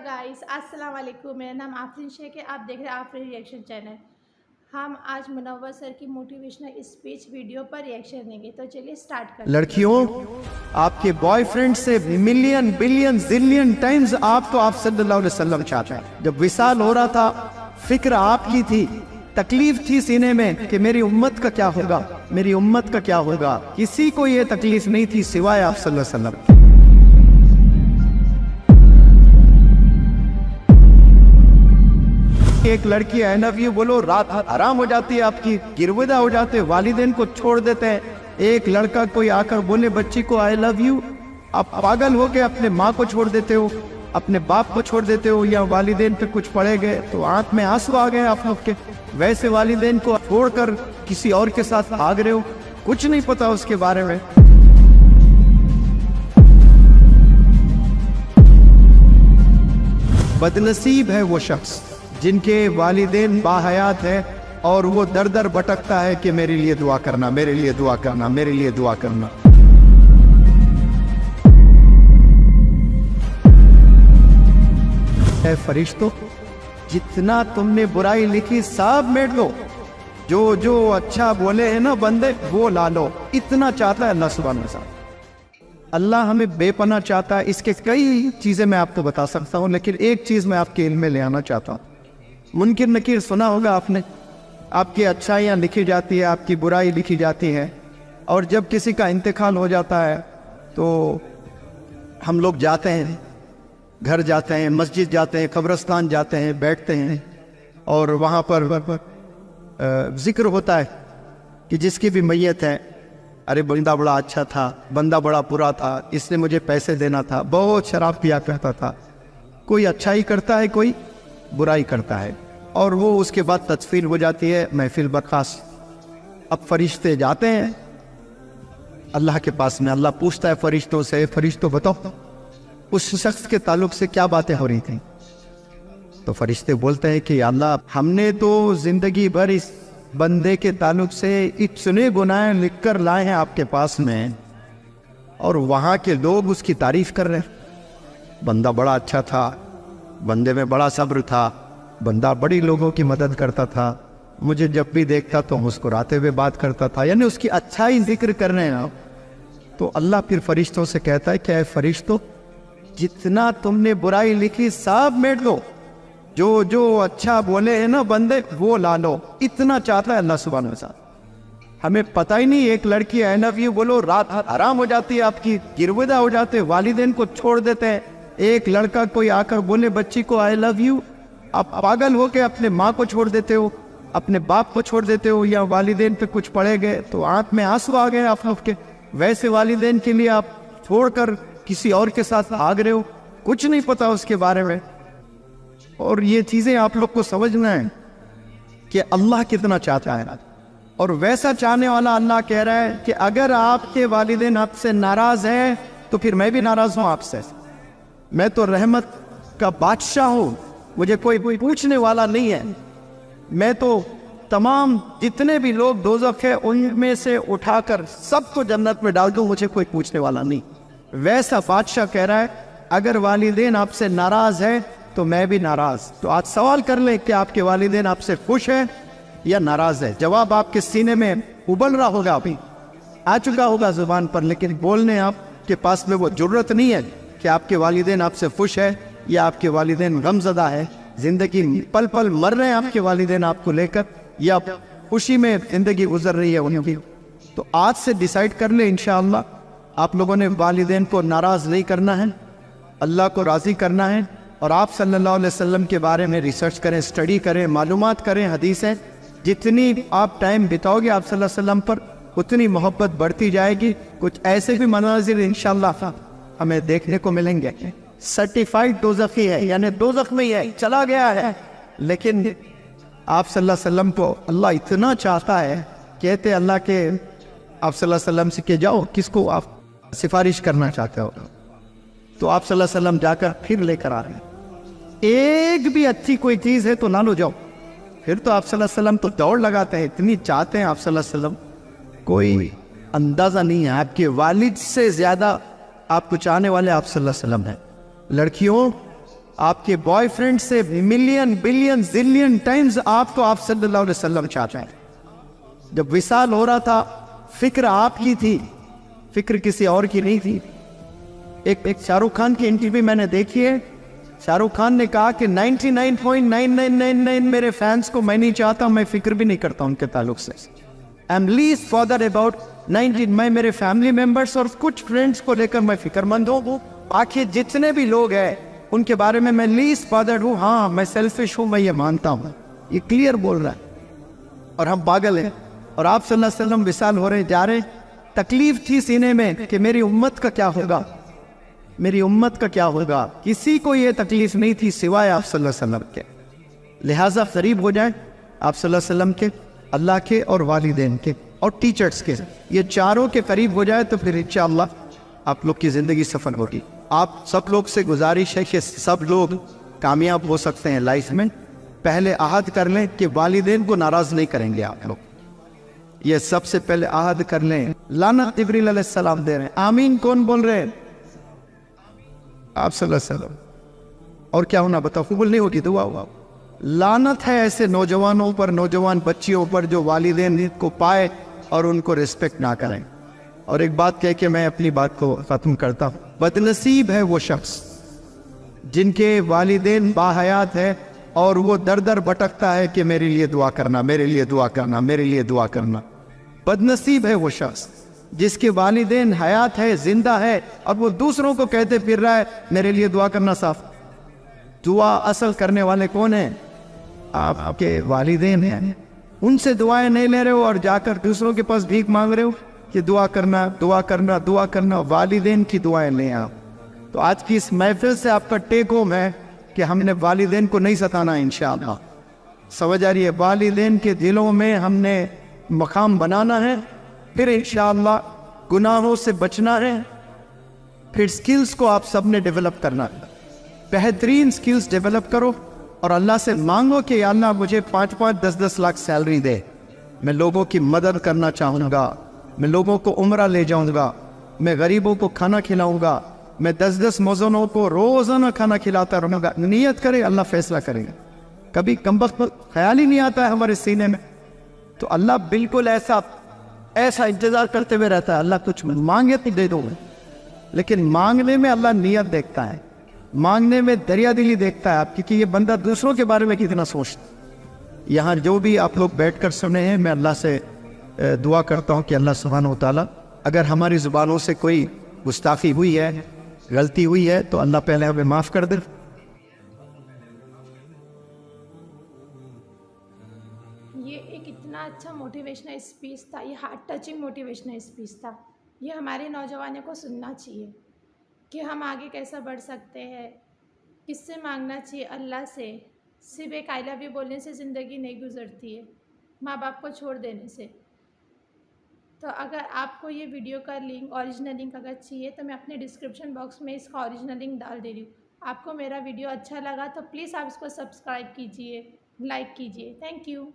Guys अस्सलाम वालेकुम। मेरा नाम आफरीन शेख है। आप देख रहे हैं आफरीन रिएक्शन चैनल। हम आज मुनव्वर सर की मोटिवेशनल स्पीच वीडियो पर रिएक्शन देंगे, तो चलिए स्टार्ट करते हैं। लड़कियों, आपके बॉयफ्रेंड से मिलियन बिलियन जिलियन टाइम्स आप सल्लल्लाहु अलैहि वसल्लम चाहते हैं। जब विसाल हो रहा था, फिक्र आपकी थी, तकलीफ थी सीने में कि मेरी उम्मत का क्या होगा, मेरी उम्मत का क्या होगा। किसी को ये तकलीफ नहीं थी सिवाय आप सल्लल्लाहु अलैहि वसल्लम। एक लड़की आई लव यू बोलो, रात आराम हो जाती है, आपकी गिरविदा हो जाते हैं, वालिदैन को छोड़ देते हैं। एक लड़का कोई आकर बोले बच्ची को आई लव यू, आप पागल हो के अपने माँ को छोड़ देते हो, अपने बाप को छोड़ देते हो, या वालिदैन पे कुछ पड़े गए तो आंख में आंसू आ गए आप लोग के। वैसे वालिदैन को छोड़कर किसी और के साथ भाग रहे हो, कुछ नहीं पता उसके बारे में। बदनसीब है वो शख्स जिनके वालिदैन बाहयात है और वो दर दर भटकता है कि मेरे लिए दुआ करना, मेरे लिए दुआ करना, मेरे लिए दुआ करना। ऐ फरिश्तों, जितना तुमने बुराई लिखी सब मेट लो, जो जो अच्छा बोले हैं ना बंदे वो ला लो। इतना चाहता है अल्लाह सुब्हानहू व तआला। अल्लाह हमें बेपनाह चाहता है। इसके कई चीजें मैं आपको बता सकता हूँ, लेकिन एक चीज मैं आपके इल्म में ले आना चाहता हूँ। मुनकिर नकीर सुना होगा आपने, आपकी अच्छाइयाँ लिखी जाती है, आपकी बुराई लिखी जाती है, और जब किसी का इंतकाल हो जाता है तो हम लोग जाते हैं, घर जाते हैं, मस्जिद जाते हैं, कब्रिस्तान जाते हैं, बैठते हैं, और वहाँ पर जिक्र होता है कि जिसकी भी मैयत है, अरे बंदा बड़ा अच्छा था, बंदा बड़ा बुरा था, इसने मुझे पैसे देना था, बहुत शराब पिया करता था। कोई अच्छाई करता है, कोई बुराई करता है, और वो उसके बाद तस्फीर हो जाती है, महफिल बर्खास्त। अब फरिश्ते जाते हैं अल्लाह के पास में, अल्लाह पूछता है फरिश्तों से, फरिश्तों बताओ उस शख्स के ताल्लुक से क्या बातें हो रही थी। तो फरिश्ते बोलते हैं कि अल्लाह, हमने तो जिंदगी भर इस बंदे के ताल्लुक से इतने गुनाह लिख कर लाए हैं आपके पास में, और वहाँ के लोग उसकी तारीफ कर रहे हैं। बंदा बड़ा अच्छा था, बंदे में बड़ा सब्र था, बंदा बड़ी लोगों की मदद करता था, मुझे जब भी देखता तो मुस्कुराते हुए बात करता था, यानी उसकी अच्छाई जिक्र कर रहे हैं आप। तो अल्लाह फिर फरिश्तों से कहता है कि ऐ फरिश्तों, जितना तुमने बुराई लिखी सब मेट लो, जो जो अच्छा बोले हैं ना बंदे वो ला लो। इतना चाहता है अल्लाह सुब्हानहू व तआला। हमें पता ही नहीं, एक लड़की आई लव यू बोलो, रात आराम हो जाती है, आपकी गिरविदा हो जाते हैं, वालिदैन को छोड़ देते हैं। एक लड़का कोई आकर बोले बच्ची को आई लव यू, आप पागल हो के अपने माँ को छोड़ देते हो, अपने बाप को छोड़ देते हो, या वालिदैन पे कुछ पड़े गए तो आंख में आंसू आ गए आप लोग के। वैसे वालिदैन के लिए आप छोड़कर किसी और के साथ भाग रहे हो, कुछ नहीं पता उसके बारे में। और ये चीजें आप लोग को समझना है कि अल्लाह कितना चाहता है, और वैसा चाहने वाला अल्लाह कह रहा है कि अगर आपके वालिदैन आपसे नाराज हैं तो फिर मैं भी नाराज हूं आपसे। मैं तो रहमत का बादशाह हूं, मुझे कोई पूछने वाला नहीं है। मैं तो तमाम जितने भी लोग दोज़ख है उनमें से उठाकर सबको जन्नत में डाल दूं, मुझे कोई पूछने वाला नहीं। वैसा बादशाह कह रहा है अगर वालिदैन आपसे नाराज है तो मैं भी नाराज। तो आज सवाल कर ले कि आपके वालिदैन आपसे खुश है या नाराज है। जवाब आपके सीने में उबल रहा होगा, अभी आ चुका होगा जुबान पर, लेकिन बोलने आपके पास में वो जुर्रत नहीं है कि आपके वालिदैन आपसे खुश है या आपके वालिदैन गमज़दा है। जिंदगी पल पल मर रहे हैं आपके वालिदैन आपको लेकर, या खुशी में जिंदगी गुजर रही है उनकी। तो आज से डिसाइड कर ले इंशाअल्लाह आप लोगों ने वालिदैन को नाराज नहीं करना है, अल्लाह को राज़ी करना है। और आप सल्लल्लाहु अलैहि वसल्लम के बारे में रिसर्च करें, स्टडी करें, मालूमात करें, हदीसें। जितनी आप टाइम बिताओगे आप सल्लल्लाहु अलैहि वसल्लम पर, उतनी मोहब्बत बढ़ती जाएगी। कुछ ऐसे भी मनाजिर इंशाअल्लाह हमें देखने को मिलेंगे। सर्टिफाइड दोज़खी है, यानी दोज़ख में ही है, चला गया है, लेकिन आप सल्लल्लाहु अलैहि वसल्लम को अल्लाह इतना चाहता है। कहते अल्लाह के आप सल्लल्लाहु अलैहि वसल्लम से कि जाओ किसको आप सिफारिश करना चाहते हो, तो आप सल्लल्लाहु अलैहि वसल्लम जाकर फिर लेकर आ रहे हैं। एक भी अच्छी कोई चीज़ है तो ना लो जाओ, फिर तो आप सल्लल्लाहु अलैहि वसल्लम तो दौड़ लगाते हैं, इतनी चाहते हैं आप सल्लल्लाहु अलैहि वसल्लम, कोई अंदाज़ा नहीं है। आपके वालिद से ज़्यादा आपको चाहने वाले आप सल्लल्लाहु अलैहि वसल्लम हैं। लड़कियों, آپ کے بوائے فرینڈ سے ملین بلین زلین ٹائمز آپ کو آپ صلی اللہ علیہ وسلم چاہتے ہیں۔ جب وصال ہو رہا تھا فکر آپ کی تھی، فکر کسی اور کی نہیں تھی۔ ایک شاہ رخ خان کی انٹرویو میں نے دیکھی ہے، شاہ رخ خان نے کہا کہ 99.9999 میرے فینس کو میں نہیں چاہتا، میں فکر بھی نہیں کرتا ان کے تعلق سے۔ I'm least bothered about 19 میں میرے فیملی ممبرز اور کچھ فرینڈز کو لے کر میں فکر مند ہوں، باقی جتنے بھی لوگ ہیں ان کے بارے میں لیسٹ bothered ہوں۔ ہاں میں سیلفش ہوں، میں یہ مانتا ہوں، یہ کلیئر بول رہا ہے۔ اور ہم پاگل ہیں، اور آپ صلی اللہ علیہ وسلم وصال ہو رہے جا رہے، تکلیف تھی سینے میں کہ میری امت کا کیا ہوگا، میری امت کا کیا ہوگا۔ کسی کو یہ تکلیف نہیں تھی سوائے آپ صلی اللہ علیہ وسلم کے۔ لہٰذا قریب ہو جائیں آپ صلی اللہ علیہ وسلم کے، اللہ کے اور والدین کے اور ٹیچرز کے، یہ چاروں کے قریب ہو جائے تو پھر انشاءاللہ آپ لوگ کی زندگی سفل ہوگی۔ آپ سب لوگ سے گزارش ہے کہ سب لوگ کامیاب ہو سکتے ہیں لائف میں، پہلے عہد کر لیں کہ والدین کو ناراض نہیں کریں گے آپ لوگ، یہ سب سے پہلے عہد کر لیں۔ لعنت جبریل علیہ السلام دے رہے ہیں، آمین کون بول رہے ہیں؟ آپ صلی اللہ علیہ وسلم۔ اور کیا ہونا بتاؤ؟ قبول نہیں ہوگی دعا ہوا۔ لعنت ہے ایسے نوجوانوں پر، نوجوان بچیوں پر جو والدین کو پائے اور ان کو رسپیکٹ نہ کریں۔ اور ایک بات کہہ کے میں اپنی بات کو ختم کرتا ہوں، بدنصیب ہے وہ شخص جن کے والدین باحیات ہے اور وہ در در بھٹکتا ہے کہ میرے لیے دعا کرنا، میرے لیے دعا کرنا، میرے لیے دعا کرنا۔ بدنصیب ہے وہ شخص جس کے والدین حیات ہے، زندہ ہے، اور وہ دوسروں کو کہتے پھر رہا ہے میرے لیے دعا کرنا۔ صاف دعا اصل کرنے والے کون ہیں؟ آپ کے والدین ہیں۔ ان سے دعائیں نہیں لے رہے ہو اور جا کر دوسروں کے پاس بھیک مانگ رہے ہو کہ دعا کرنا، دعا کرنا، دعا کرنا۔ والدین کی دعائیں لیں آپ۔ تو آج کی اس محفل سے آپ کا ٹیک ہوم ہے کہ ہم نے والدین کو نہیں ستانا انشاءاللہ۔ سمجھ آ رہی ہے؟ والدین کے دلوں میں ہم نے مقام بنانا ہے، پھر انشاءاللہ گناہوں سے بچنا ہے، پھر سکلز کو آپ سب نے ڈیولپ کرنا ہے۔ بہترین سکلز ڈیولپ کرو اور اللہ سے مانگو کہ یا اللہ مجھے 5-5 10-10 لاکھ سیلری دے، میں لوگوں کی مدد کرنا چاہوں گا، میں لوگوں کو عمرہ لے جاؤں گا، میں غریبوں کو کھانا کھلاؤں گا، میں 10-10 موزنوں کو روزانہ کھانا کھلاتا رہوں گا۔ نیت کرے، اللہ فیصلہ کرے گا۔ کبھی کمبخت خیال ہی نہیں آتا ہے ہمارے سینے میں، تو اللہ بالکل ایسا انتظار کرتے ہوئے رہتا ہے، اللہ کچھ مانگے تو دے دو، لیکن مانگنے میں اللہ نیت دیکھتا ہے، مانگنے میں دریا دلی دیکھتا ہے آپ کی کہ یہ بندہ دوسروں کے بارے میں کتنا سوچتا ہے۔ یہاں جو بھی آپ لوگ بیٹھ کر سنے ہیں، میں اللہ سے دعا کرتا ہوں کہ اللہ سبحانہ و تعالیٰ اگر ہماری زبانوں سے کوئی گستاخی ہوئی ہے، غلطی ہوئی ہے، تو اللہ پہلے ہمیں معاف کر دے۔ یہ ایک اتنا اچھا موٹیویشنل اسپیچ تھا، یہ ہارٹ ٹچنگ موٹیویشنل اسپیچ تھا۔ یہ ہمارے نوجوانوں کو سننا چاہیے کہ ہم آگے کیسا بڑھ سکتے ہیں، کس سے مانگنا چاہیے، اللہ سے۔ صرف ایک آئی لو یو بولنے سے زندگی نہیں گزرتی ہے، ماں باپ کو چھوڑ دینے سے۔ تو اگر آپ کو یہ ویڈیو کا لنک، اوریجنل لنک اگر چاہیے تو میں اپنے ڈسکرپشن باکس میں اس کا اوریجنل لنک ڈال دے رہی ہوں۔ آپ کو میرا ویڈیو اچھا لگا تو پلیز آپ اس کو سبسکرائب کیجئے، لائک کیجئے۔ Thank you.